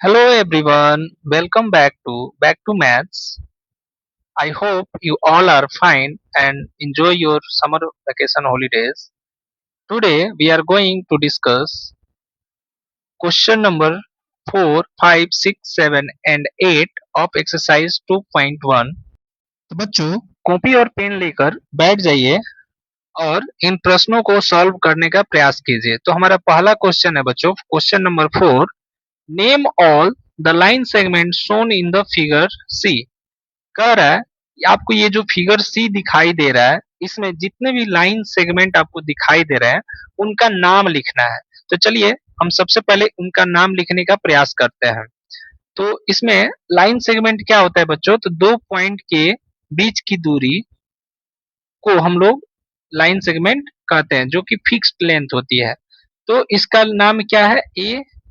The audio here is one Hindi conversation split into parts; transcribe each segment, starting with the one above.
Hello everyone, welcome back to Maths. I hope you all are fine and enjoy your summer vacation holidays. Today we are going to discuss question number 4, 5, 6, 7 and 8 of exercise 2.1. तो बच्चों कॉपी और पेन लेकर बैठ जाइए और इन प्रश्नों को सॉल्व करने का प्रयास कीजिए। तो हमारा पहला क्वेश्चन है बच्चों, question number 4, name all the line segment shown in the figure see. कह रहा है कि आपको ये जो फिगर सी दिखाई दे रहा है, इसमें जितने भी लाइन सेगमेंट आपको दिखाई दे रहे हैं उनका नाम लिखना है। तो चलिए हम सबसे पहले उनका नाम लिखने का प्रयास करते हैं। तो इसमें लाइन सेगमेंट क्या होता है बच्चों, तो दो पॉइंट के बीच की दूरी को हम लोग लाइन सेगमेंट कहते हैं, जो कि फिक्स्ड लेंथ होती है। तो इसका नाम क्या है,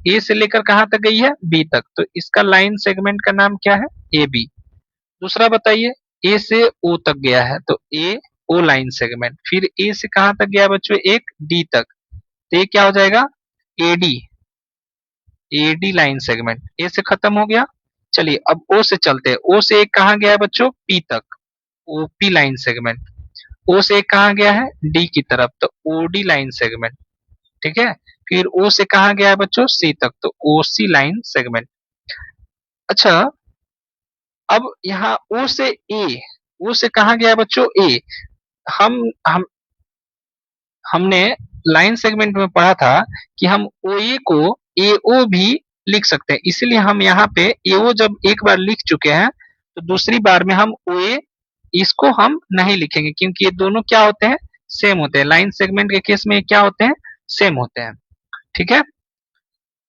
ए से लेकर कहां तक गई है, बी तक। तो इसका लाइन सेगमेंट का नाम क्या है, ए बी। दूसरा बताइए, ए से ओ तक गया है तो ए ओ लाइन सेगमेंट। फिर ए से कहां तक गया बच्चों, एक डी तक, तो ये क्या हो जाएगा, एडी, एडी लाइन सेगमेंट। ए से खत्म हो गया। चलिए अब ओ से चलते हैं। ओ से एक कहां गया है बच्चों, पी तक, ओपी लाइन सेगमेंट। ओ से एक कहां गया है, डी की तरफ, तो ओडी लाइन सेगमेंट। ठीक है। फिर ओ से कहां गया है बच्चों, सी तक, तो ओसी लाइन सेगमेंट। अच्छा, अब यहाँ ओ से ए, ओ से कहां गया है बच्चों, ए। हम हमने लाइन सेगमेंट में पढ़ा था कि हम ओ ए को एओ भी लिख सकते हैं, इसीलिए हम यहाँ पे एओ जब एक बार लिख चुके हैं तो दूसरी बार में हम ओ ए इसको हम नहीं लिखेंगे, क्योंकि ये दोनों क्या होते हैं, सेम होते हैं। लाइन सेगमेंट के केस में ये क्या होते हैं, सेम होते हैं। ठीक है।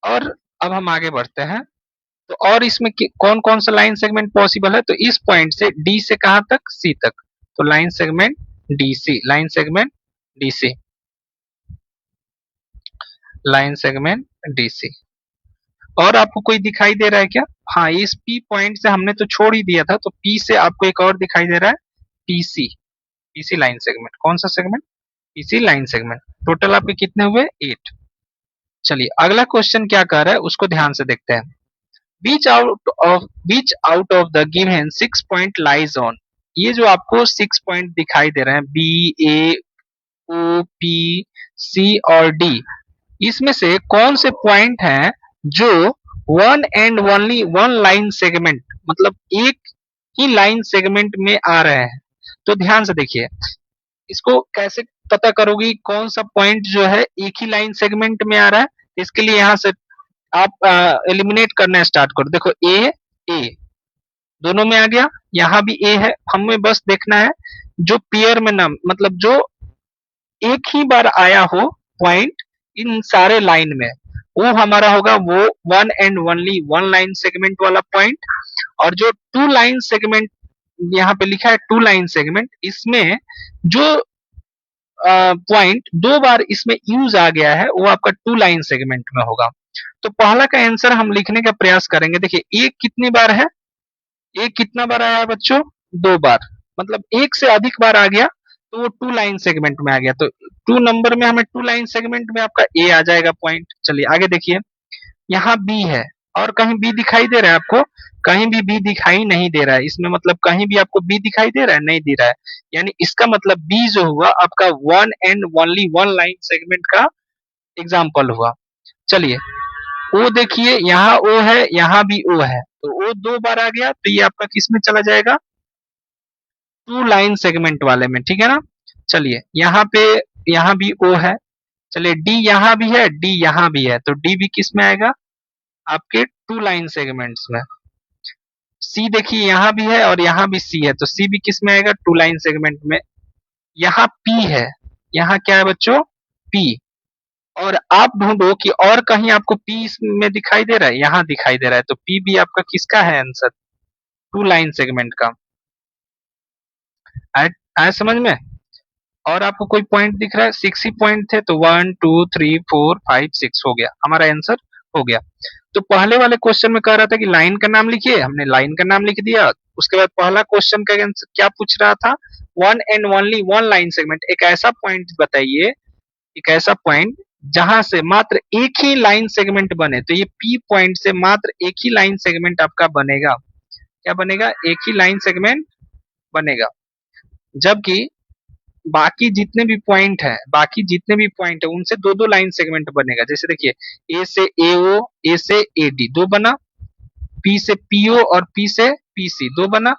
और अब हम आगे बढ़ते हैं। तो और इसमें कौन कौन सा लाइन सेगमेंट पॉसिबल है, तो इस पॉइंट से डी से कहां तक, सी तक, तो line segment DC, line segment DC, line segment DC. और आपको कोई दिखाई दे रहा है क्या, हाँ इस पी पॉइंट से हमने तो छोड़ ही दिया था, तो पी से आपको एक और दिखाई दे रहा है, पीसी, पीसी लाइन सेगमेंट। कौन सा segment, PC line segment. Total आपके कितने हुए, 8। चलिए अगला क्वेश्चन क्या कह रहा है उसको ध्यान से देखते हैं। Which out of the given 6 point lies on. ये जो आपको 6 पॉइंट दिखाई दे रहे हैं, बी ए ओ पी सी और डी, इसमें से कौन से पॉइंट हैं जो one and only one line segment, मतलब एक ही लाइन सेगमेंट में आ रहे हैं। तो ध्यान से देखिए, इसको कैसे पता करोगी कौन सा पॉइंट जो है एक ही लाइन सेगमेंट में आ रहा है। इसके लिए यहां से आप एलिमिनेट करना स्टार्ट करो। देखो ए दोनों में आ गया, यहाँ भी ए है, हमें बस देखना है जो पेयर में ना, मतलब जो एक ही बार आया हो पॉइंट इन सारे लाइन में, वो हमारा होगा वो one and only one line segment वाला पॉइंट। और जो टू लाइन सेगमेंट यहाँ पे लिखा है, टू लाइन सेगमेंट, इसमें जो पॉइंट दो बार इसमें यूज आ गया है वो आपका टू लाइन सेगमेंट में होगा। तो पहला का आंसर हम लिखने का प्रयास करेंगे। देखिए एक कितनी बार है, एक कितना बार आया है बच्चों, दो बार, मतलब एक से अधिक बार आ गया तो वो टू लाइन सेगमेंट में आ गया। तो टू नंबर में हमें टू लाइन सेगमेंट में आपका ए आ जाएगा पॉइंट। चलिए आगे देखिए, यहाँ बी है और कहीं बी दिखाई दे रहा है आपको, कहीं भी बी दिखाई नहीं दे रहा है इसमें, मतलब कहीं भी आपको बी दिखाई दे रहा है, नहीं दे रहा है। यानी इसका मतलब बी जो हुआ आपका one and only one line segment का एग्जाम्पल हुआ। चलिए ओ देखिए, यहाँ ओ है, यहाँ भी ओ है, तो ओ दो बार आ गया तो ये आपका किस में चला जाएगा, टू लाइन सेगमेंट वाले में। ठीक है ना। चलिए यहाँ पे, यहाँ भी ओ है। चलिए डी यहाँ भी है, डी यहाँ भी है, तो डी भी किस में आएगा, आपके टू लाइन सेगमेंट्स में। सी देखिए यहाँ भी है और यहाँ भी सी है, तो सी भी किस में आएगा, टू लाइन सेगमेंट में। यहाँ पी है, यहाँ क्या है बच्चों, पी। और आप ढूंढो कि और कहीं आपको पी में दिखाई दे रहा है, यहाँ दिखाई दे रहा है, तो पी भी आपका किसका है आंसर, टू लाइन सेगमेंट का। आया समझ में। और आपको कोई पॉइंट दिख रहा है, 6 ही पॉइंट थे, तो 1 2 3 4 5 6 हो गया, हमारा आंसर हो गया। तो पहले वाले क्वेश्चन में कह रहा था कि लाइन का नाम लिखिए, हमने लाइन का नाम लिख दिया। उसके बाद पहला क्वेश्चन का आंसर क्या पूछ रहा था, one and only one line segment, एक ऐसा पॉइंट बताइए, एक ऐसा पॉइंट जहां से मात्र एक ही लाइन सेगमेंट बने, तो ये P पॉइंट से मात्र एक ही लाइन सेगमेंट आपका बनेगा। क्या बनेगा? एक ही लाइन सेगमेंट बनेगा। जबकि बाकी जितने भी पॉइंट है उनसे दो दो लाइन सेगमेंट बनेगा। जैसे देखिए, ए से AO, ए से AD दो बना, P से PO और P से PC दो बना,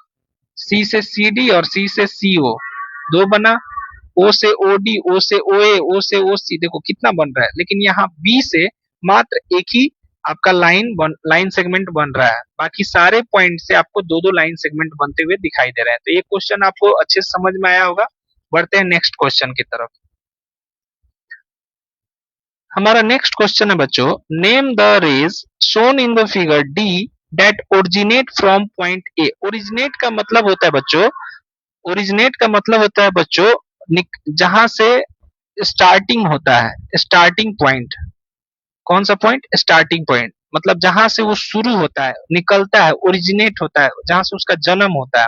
C से CD और C से CO दो बना, O से OD, O से OA, O से OC, देखो कितना बन रहा है। लेकिन यहाँ B से मात्र एक ही आपका लाइन सेगमेंट बन रहा है, बाकी सारे पॉइंट से आपको दो दो लाइन सेगमेंट बनते हुए दिखाई दे रहे हैं। तो ये क्वेश्चन आपको अच्छे से समझ में आया होगा। बढ़ते हैं नेक्स्ट क्वेश्चन की तरफ। हमारा नेक्स्ट क्वेश्चन है बच्चों, name the rays shown in the figure D that originate from point A. Originate का मतलब होता है बच्चों, ओरिजिनेट का मतलब होता है बच्चों, जहां से स्टार्टिंग होता है, स्टार्टिंग पॉइंट। कौन सा पॉइंट? स्टार्टिंग पॉइंट, मतलब जहां से वो शुरू होता है, निकलता है, ओरिजिनेट होता है, जहां से उसका जन्म होता है।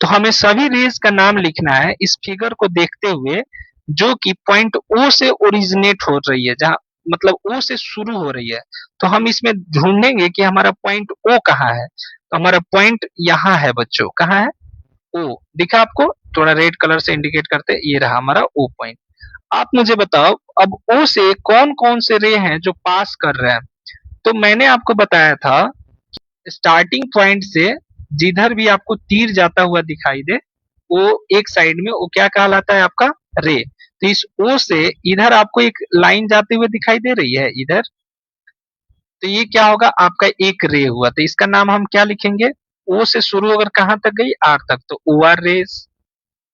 तो हमें सभी रेज का नाम लिखना है इस फिगर को देखते हुए, जो कि पॉइंट ओ से ओरिजिनेट हो रही है, जहां मतलब ओ से शुरू हो रही है। तो हम इसमें ढूंढेंगे कि हमारा पॉइंट ओ कहाँ है। तो हमारा पॉइंट यहाँ है बच्चों, कहाँ है? ओ दिखा आपको? थोड़ा रेड कलर से इंडिकेट करते, ये रहा हमारा ओ पॉइंट। आप मुझे बताओ, अब ओ से कौन कौन से रे हैं जो पास कर रहे हैं? तो मैंने आपको बताया था, स्टार्टिंग पॉइंट से जिधर भी आपको तीर जाता हुआ दिखाई दे, वो एक साइड में वो क्या कहलाता है? आपका रे। तो इस ओ से इधर आपको एक लाइन जाते हुए दिखाई दे रही है इधर, तो ये क्या होगा? आपका एक रे हुआ। तो इसका नाम हम क्या लिखेंगे? ओ से शुरू होकर कहां तक गई? आर तक, तो ओ आर रेज।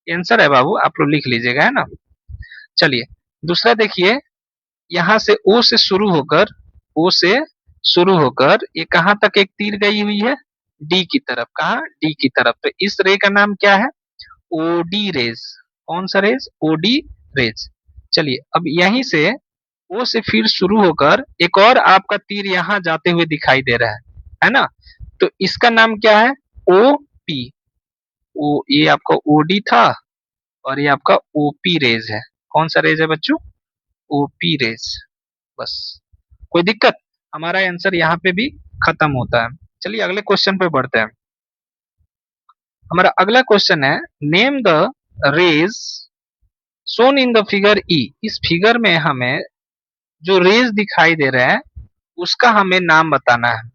आंसर है बाबू, आप लोग लिख लीजिएगा, है ना। चलिए दूसरा देखिए, यहाँ से ओ से शुरू होकर, ओ से शुरू होकर ये कहां तक एक तीर गई हुई है? डी की तरफ। कहा? डी की तरफ। तो इस रे का नाम क्या है? OD rays. कौन सा रेज? OD raise. चलिए अब यहीं से ओ से फिर शुरू होकर एक और आपका तीर यहाँ जाते हुए दिखाई दे रहा है ना। तो इसका नाम क्या है? O P. ओ ये आपका ओडी था और ये आपका ओपी रेज है। कौन सा रेज है बच्चों? OP rays. बस, कोई दिक्कत? हमारा आंसर यहाँ पे भी खत्म होता है। चलिए अगले क्वेश्चन पे बढ़ते हैं। हमारा अगला क्वेश्चन है, name the rays shown in the figure E. इस फिगर में हमें जो रेज दिखाई दे रहे हैं उसका हमें नाम बताना है।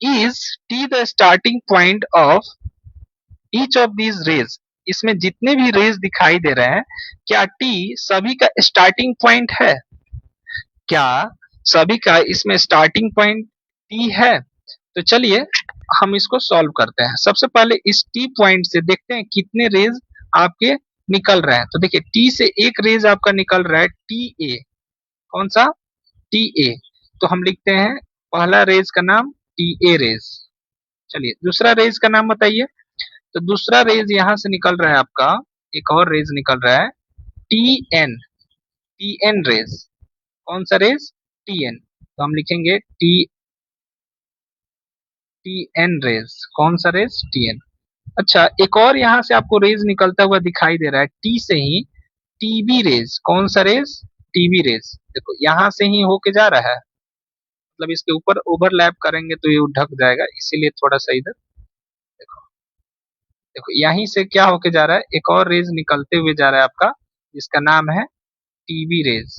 Is T the starting point of each of these raise. इसमें जितने भी रेज दिखाई दे रहे हैं, क्या टी सभी का स्टार्टिंग पॉइंट है? क्या सभी का इसमें स्टार्टिंग पॉइंट टी है? तो चलिए हम इसको सॉल्व करते हैं। सबसे पहले इस टी पॉइंट से देखते हैं कितने रेज आपके निकल रहे हैं। तो देखिए टी से एक रेज आपका निकल रहा है टी ए। कौन सा? T A. तो हम लिखते हैं पहला रेज का नाम टी ए रेज। चलिए दूसरा रेज का नाम बताइए। तो दूसरा रेज यहां से निकल रहा है आपका, एक और रेज निकल रहा है T N. T N rays. कौन सा रेज? T N. तो हम लिखेंगे टी एन रेज। कौन सा रेज? T N. अच्छा एक और यहाँ से आपको रेज निकलता हुआ दिखाई दे रहा है टी से ही, टीबी रेज। कौन सा रेज? TB raise. देखो यहाँ से ही होके जा रहा है, मतलब इसके ऊपर ओवरलैप करेंगे तो ये ढक जाएगा, इसीलिए थोड़ा सा इधर देखो। देखो यहीं से क्या होके जा रहा है, एक और रेज निकलते हुए जा रहा है आपका, जिसका नाम है टीबी रेज।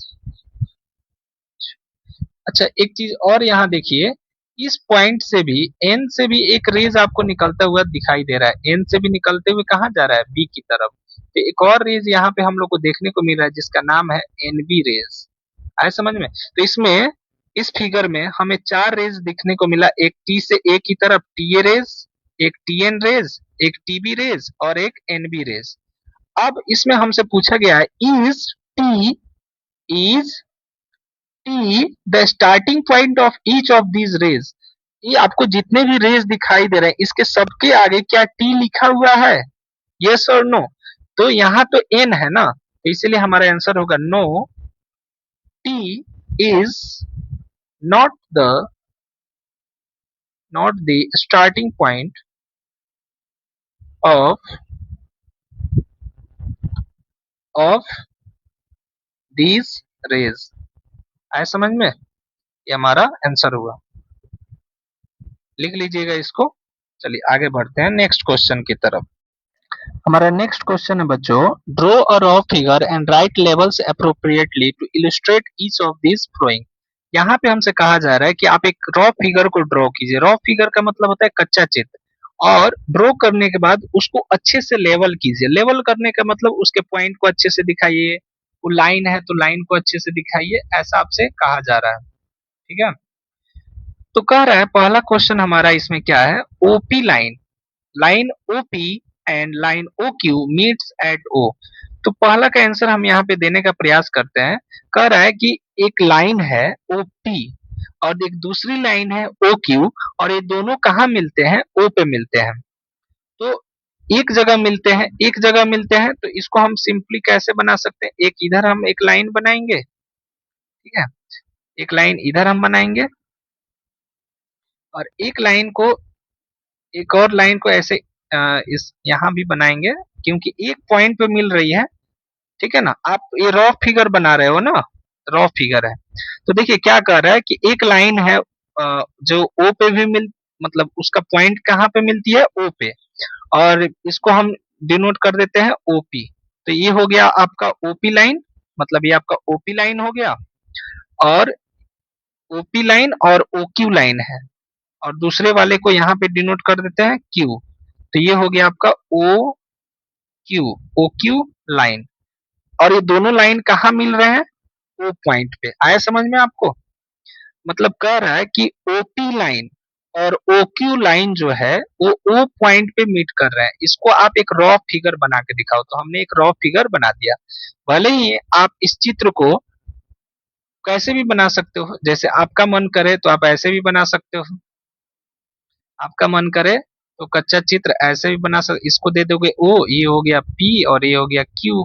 अच्छा एक चीज और यहाँ देखिए, इस पॉइंट से भी, एन से भी एक रेज आपको निकलता हुआ दिखाई दे रहा है। एन से भी निकलते हुए कहाँ जा रहा है? बी की तरफ। तो एक और रेज यहाँ पे हम लोग को देखने को मिल रहा है जिसका नाम है एनबी रेज। आए समझ में? तो इसमें, इस फिगर में हमें चार रेज दिखने को मिला। एक टी से ए की तरफ टी ए रेज, एक टी एन रेज, एक टीबी रेज और एक एनबी रेज। अब इसमें हमसे पूछा गया है, is T the starting point of each of these raise. ये आपको जितने भी रेज दिखाई दे रहे हैं इसके सबके आगे क्या टी लिखा हुआ है? यस और नो? तो यहाँ तो एन है ना, तो इसीलिए हमारा आंसर होगा no, T is not the starting point of of these rays. आया समझ में? ये हमारा आंसर हुआ। लिख लीजिएगा इसको। चलिए आगे बढ़ते हैं नेक्स्ट क्वेश्चन की तरफ। हमारा नेक्स्ट क्वेश्चन है बच्चों, draw a rough figure and write labels appropriately to illustrate each of this drawing. यहाँ पे हमसे कहा जा रहा है कि आप एक रॉ फिगर को ड्रॉ कीजिए। रॉ फिगर का मतलब होता है कच्चा चित्र, और ड्रॉ करने के बाद उसको अच्छे से लेवल कीजिए। लेवल करने का मतलब उसके पॉइंट को अच्छे से दिखाइए, वो लाइन है तो लाइन को अच्छे से दिखाइए, ऐसा आपसे कहा जा रहा है। ठीक है, तो कह रहा है पहला क्वेश्चन हमारा इसमें क्या है, OP line, line OP and line O Q meets at O. तो पहला का आंसर हम यहाँ पे देने का प्रयास करते हैं। कह रहा है कि एक लाइन है ओपी और एक दूसरी लाइन है ओ क्यू, और ये दोनों कहाँ मिलते हैं, ओ पे मिलते हैं। तो एक जगह मिलते हैं, एक जगह मिलते हैं, तो इसको हम सिंपली कैसे बना सकते हैं, एक इधर हम एक लाइन बनाएंगे, ठीक है, एक लाइन इधर हम बनाएंगे और एक लाइन को, एक और लाइन को ऐसे इस यहाँ भी बनाएंगे, क्योंकि एक पॉइंट पे मिल रही है। ठीक है ना, आप ये रॉ फिगर बना रहे हो ना, रॉ फिगर है। तो देखिए क्या कर रहा है कि एक लाइन है जो ओ पे भी मिल, मतलब उसका पॉइंट कहाँ पे मिलती है, ओ पे, और इसको हम डिनोट कर देते हैं ओपी। तो ये हो गया आपका ओपी लाइन, मतलब ये आपका ओपी लाइन हो गया, और ओपी लाइन और ओक्यू लाइन है, और दूसरे वाले को यहाँ पे डिनोट कर देते हैं क्यू। तो ये हो गया आपका O Q, O Q line, और ये दोनों लाइन कहाँ मिल रहे हैं, ओ पॉइंट पे। आया समझ में आपको? मतलब कह रहा है कि ओपी लाइन और ओक्यू लाइन जो है वो ओ पॉइंट पे मीट कर रहे हैं। इसको आप एक रॉ फिगर बना के दिखाओ। तो हमने एक रॉ फिगर बना दिया। भले ही आप इस चित्र को कैसे भी बना सकते हो, जैसे आपका मन करे तो आप ऐसे भी बना सकते हो, आपका मन करे तो कच्चा चित्र ऐसे भी बना सकते, इसको दे दोगे ओ, ये हो गया पी और ये हो गया क्यू,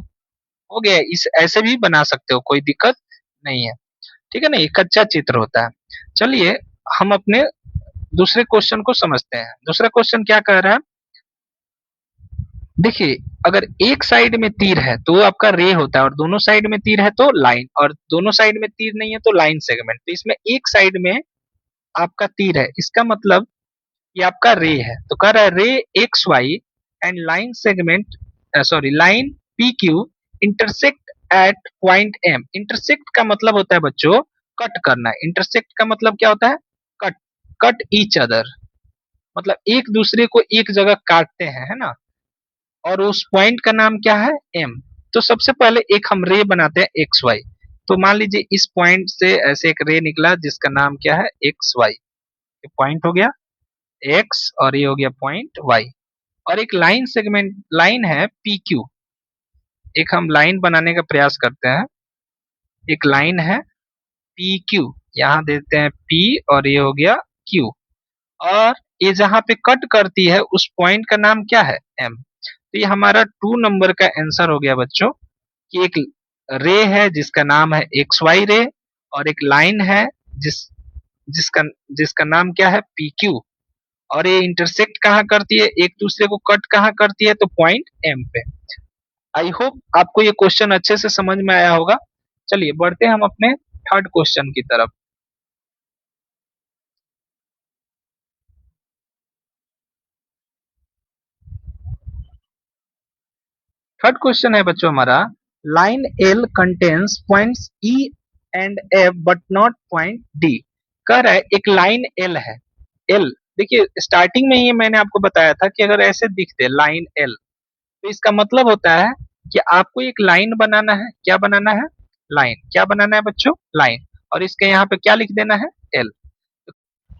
हो गया। इस ऐसे भी बना सकते हो, कोई दिक्कत नहीं है। ठीक है ना, ये कच्चा चित्र होता है। चलिए हम अपने दूसरे क्वेश्चन को समझते हैं। दूसरा क्वेश्चन क्या कह रहा है, देखिए अगर एक साइड में तीर है तो वो आपका रे होता है, और दोनों साइड में तीर है तो लाइन, और दोनों साइड में तीर नहीं है तो लाइन सेगमेंट। तो इसमें एक साइड में आपका तीर है, इसका मतलब ये आपका रे है। तो कह रहा है ray X Y and line segment, sorry line P Q intersect at point M. Intersect का मतलब होता है बच्चों कट करना। इंटरसेक्ट का मतलब क्या होता है, कट, कट ईच अदर, मतलब एक दूसरे को एक जगह काटते हैं, है ना। और उस पॉइंट का नाम क्या है, एम। तो सबसे पहले एक हम रे बनाते हैं एक्स वाई। तो मान लीजिए इस पॉइंट से ऐसे एक रे निकला जिसका नाम क्या है, एक्स वाई। ये पॉइंट हो गया एक्स और ये हो गया पॉइंट वाई। और एक लाइन सेगमेंट लाइन है पी क्यू, एक हम लाइन बनाने का प्रयास करते हैं। एक लाइन है पी क्यू, यहाँ देते हैं पी और ये हो गया क्यू, और ये जहाँ पे कट करती है उस पॉइंट का नाम क्या है, एम। तो ये हमारा 2 नंबर का आंसर हो गया बच्चों, कि एक रे है जिसका नाम है एक्स वाई रे, और एक लाइन है जिस जिसका जिसका नाम क्या है पी क्यू, और ये इंटरसेक्ट कहाँ करती है, एक दूसरे को कट कहाँ करती है, तो पॉइंट एम पे। आई होप आपको ये क्वेश्चन अच्छे से समझ में आया होगा। चलिए बढ़ते हैं हम अपने थर्ड क्वेश्चन की तरफ। थर्ड क्वेश्चन है बच्चों हमारा, line L contains points E and F but not point D. कह रहा है एक लाइन एल है, एल, देखिए स्टार्टिंग में ही मैंने आपको बताया था कि अगर ऐसे दिखते लाइन एल, तो इसका मतलब होता है कि आपको एक लाइन बनाना है। क्या बनाना है, लाइन। क्या बनाना है बच्चों, लाइन। और इसके यहाँ पे क्या लिख देना है, एल।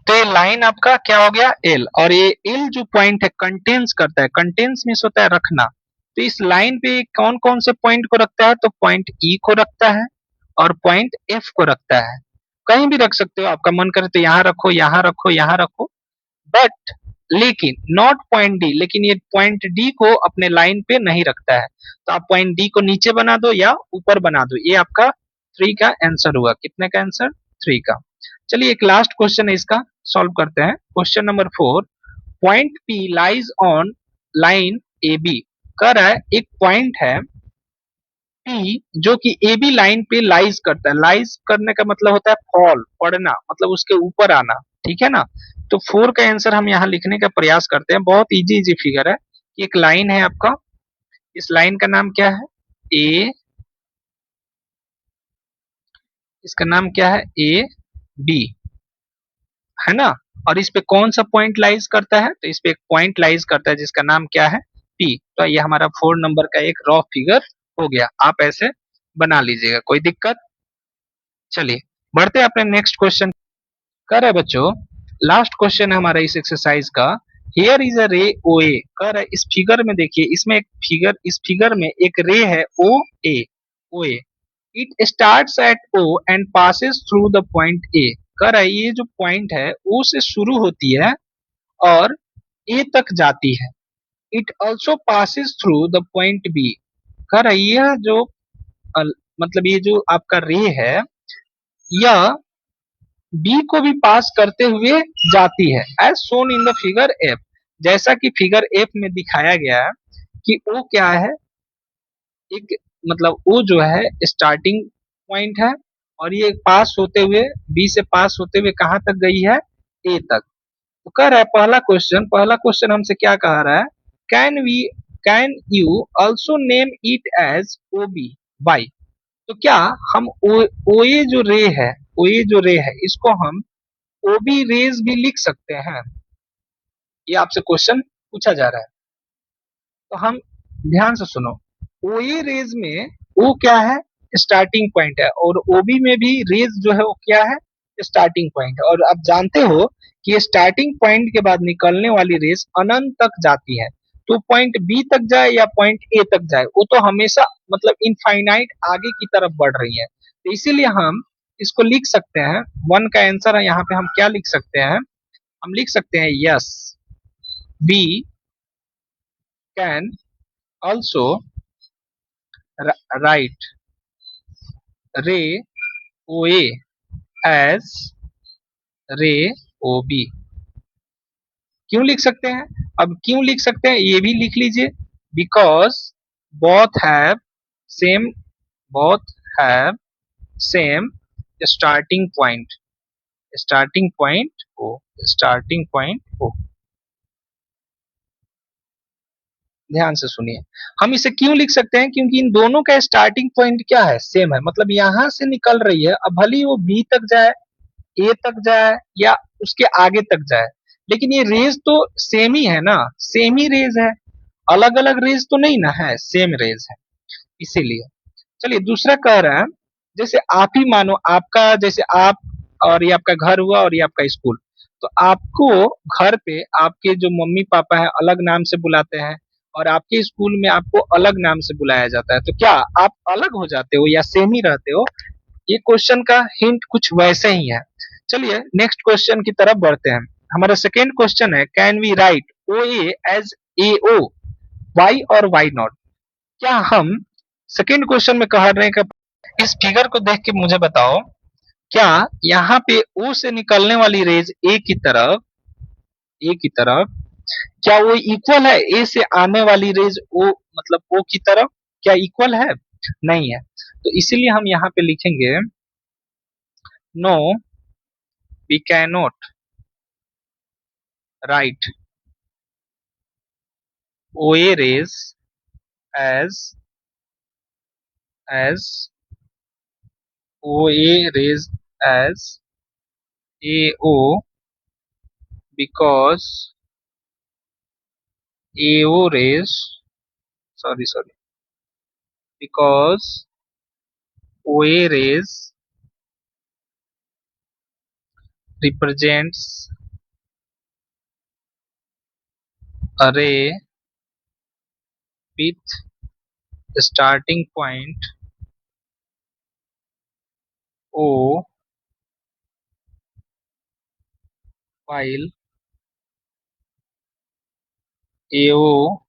तो ये लाइन आपका क्या हो गया, एल, और ये एल जो पॉइंट है कंटेन्स करता है, कंटेन्स मीन्स होता है रखना। तो इस लाइन पे कौन कौन से पॉइंट को रखता है, तो पॉइंट ई को रखता है और पॉइंट एफ को रखता है। कहीं भी रख सकते हो, आपका मन करे तो यहाँ रखो, यहाँ रखो, यहाँ रखो, बट लेकिन नॉट पॉइंट डी, लेकिन ये पॉइंट डी को अपने लाइन पे नहीं रखता है। तो आप पॉइंट डी को नीचे बना दो या ऊपर बना दो। ये आपका 3 का आंसर हुआ। कितने का आंसर, 3 का। चलिए एक लास्ट क्वेश्चन है, इसका सॉल्व करते हैं। Question number 4, point P lies on line A B. कह रहा है एक पॉइंट है P जो कि AB लाइन पे लाइज करता है, लाइज करने का मतलब होता है फॉल, पड़ना, मतलब उसके ऊपर आना, ठीक है ना। तो 4 का आंसर हम यहाँ लिखने का प्रयास करते हैं। बहुत इजी इजी फिगर है। एक लाइन है आपका, इस लाइन का नाम क्या है? ए, इसका नाम क्या है? ए बी, है ना। और इस पे कौन सा पॉइंट लाइज करता है? तो इस पे एक पॉइंट लाइज करता है जिसका नाम क्या है? पी। तो ये हमारा 4 नंबर का एक रॉ फिगर हो गया। आप ऐसे बना लीजिएगा, कोई दिक्कत? चलिए बढ़ते हैं अपने नेक्स्ट क्वेश्चन। कह रहे बच्चों, लास्ट क्वेश्चन है हमारा इस एक्सरसाइज का। हियर इज अ रे ओ ए। कह रहा है इस फिगर में देखिए, इसमें एक फिगर, इस फिगर में एक रे है O A, O A. It starts at O and passes through the point A. कह रहा है ये जो पॉइंट है ओ से शुरू होती है और ए तक जाती है। It also passes through the point B. कह रहा है यह जो मतलब ये जो आपका रे है, यह बी को भी पास करते हुए जाती है, as shown in the figure F. जैसा कि फिगर एफ में दिखाया गया है कि ओ क्या है, एक मतलब ओ जो है स्टार्टिंग पॉइंट है, और ये पास होते हुए, बी से पास होते हुए कहाँ तक गई है? ए तक। तो कह रहा है पहला क्वेश्चन हमसे क्या कह रहा है? Can we can you also name it as O B Y. तो क्या हम ओए जो रे है, ओए जो रे है, इसको हम ओबी रेज भी लिख सकते हैं? ये आपसे क्वेश्चन पूछा जा रहा है। तो हम ध्यान से सुनो। ओए रेज में ओ क्या है? स्टार्टिंग पॉइंट है, और ओबी में भी रेज जो है वो क्या है? स्टार्टिंग पॉइंट है। और आप जानते हो कि स्टार्टिंग पॉइंट के बाद निकलने वाली रेस अनंत तक जाती है। तो पॉइंट बी तक जाए या पॉइंट ए तक जाए, वो तो हमेशा मतलब इनफाइनाइट आगे की तरफ बढ़ रही है। तो इसीलिए हम इसको लिख सकते हैं, वन का आंसर है यहाँ पे। हम क्या लिख सकते हैं? हम लिख सकते हैं yes, we can also write ray O A as रे ओ बी। क्यों लिख सकते हैं? अब क्यों लिख सकते हैं ये भी लिख लीजिए। Because both have same, both have same starting point, starting point O, starting point O. ध्यान से सुनिए। हम इसे क्यों लिख सकते हैं? क्योंकि इन दोनों का स्टार्टिंग पॉइंट क्या है? सेम है। मतलब यहां से निकल रही है, अब भले ही वो बी तक जाए, ए तक जाए, या उसके आगे तक जाए, लेकिन ये रेज तो सेम ही है ना, सेम ही रेज है। अलग अलग रेज तो नहीं ना है, सेम रेज है, इसीलिए। चलिए दूसरा कह रहा है, जैसे आप ही मानो आपका, जैसे आप और ये आपका घर हुआ और ये आपका स्कूल। तो आपको घर पे आपके जो मम्मी पापा है अलग नाम से बुलाते हैं, और आपके स्कूल में आपको अलग नाम से बुलाया जाता है। तो क्या आप अलग हो जाते हो या सेम ही रहते हो? ये क्वेश्चन का हिंट कुछ वैसे ही है। चलिए नेक्स्ट क्वेश्चन की तरफ बढ़ते हैं। हमारा सेकेंड क्वेश्चन है, can we write O A as A O, why और वाई नॉट। क्या हम सेकेंड क्वेश्चन में कह रहे हैं कि इस फिगर को देख के मुझे बताओ, क्या यहाँ पे ओ से निकलने वाली रेज ए की तरफ, ए की तरफ, क्या वो इक्वल है ए से आने वाली रेज ओ, मतलब ओ की तरफ? क्या इक्वल है? नहीं है। तो इसीलिए हम यहाँ पे लिखेंगे no, we can not write O A rays as as O A rays as A O, because A O rays, sorry, because OA rays represents a ray with starting point O, while AO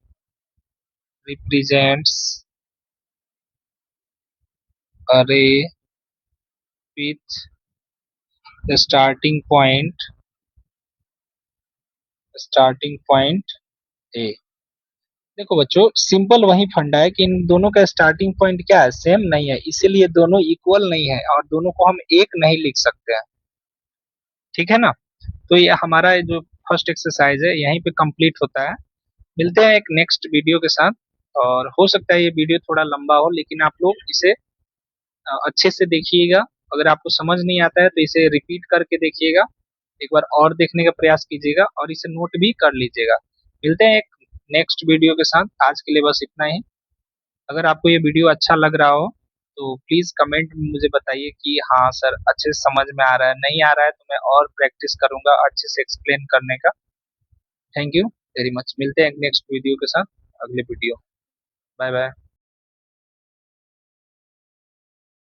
represents a ray with the starting point A। देखो बच्चों, सिंपल वही फंडा है कि इन दोनों का स्टार्टिंग पॉइंट क्या है, सेम नहीं है, इसीलिए दोनों इक्वल नहीं है और दोनों को हम एक नहीं लिख सकते हैं। ठीक है ना? तो ये हमारा जो फर्स्ट एक्सरसाइज है यहीं पे कंप्लीट होता है। मिलते हैं एक नेक्स्ट वीडियो के साथ। और हो सकता है ये वीडियो थोड़ा लंबा हो, लेकिन आप लोग इसे अच्छे से देखिएगा। अगर आपको समझ नहीं आता है तो इसे रिपीट करके देखिएगा, एक बार और देखने का प्रयास कीजिएगा और इसे नोट भी कर लीजिएगा। मिलते हैं एक नेक्स्ट वीडियो के साथ। आज के लिए बस इतना ही। अगर आपको ये वीडियो अच्छा लग रहा हो तो प्लीज कमेंट में मुझे बताइए कि हाँ सर अच्छे से समझ में आ रहा है, नहीं आ रहा है तो मैं और प्रैक्टिस करूंगा अच्छे से एक्सप्लेन करने का। Thank you very much. मिलते हैं नेक्स्ट वीडियो के साथ, अगले वीडियो। Bye bye.